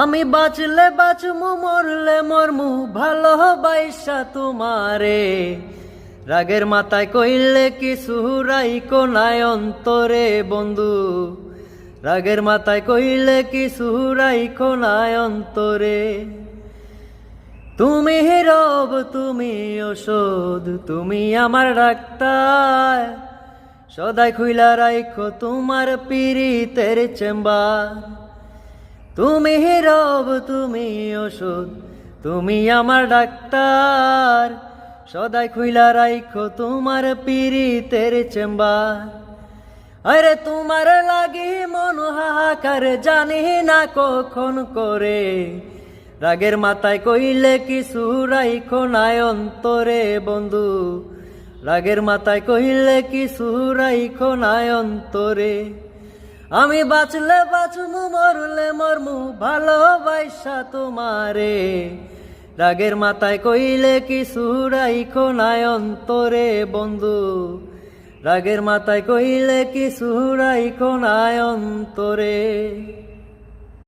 আমি বাঁচলে বাঁচমু মরলে মরমু ভালোবাসা তোমারে। রাগের মাথায় কইলে কিছু রাইকো নাই অন্তরে বন্ধু, রাগের মাথায় কইলে কিছু রাইকো নাই অন্তরে। তুমি রব তুমি ওষুধ, তুমি আমার ডাক্তার, সদাই খুইলা রাইখো তোমার পীড়িতের চেম্বার। তুমি রব তুমি ওষুধ, তুমি আমার ডাক্তার, সদাই খুইলা রাইখো তোমার পীড়িতের চেম্বার। আরে তোমার লাগি মন হাহাকার, জানি না কখন করে। রাগের মাথায় কইলে কিছু রাইখো নাই অন্তরে বন্ধু, রাগের মাথায় কইলে কিছু রাইখো নাই অন্তরে। আমি বাঁচলে বাঁচমু মরলে মরমু ভালোবাসা তোমারে। রাগের মাথায় কইলে কিছু রাইখো নাই অন্তরে বন্ধু, রাগের মাথায় কইলে কিছু রাইখো নাই অন্তরে।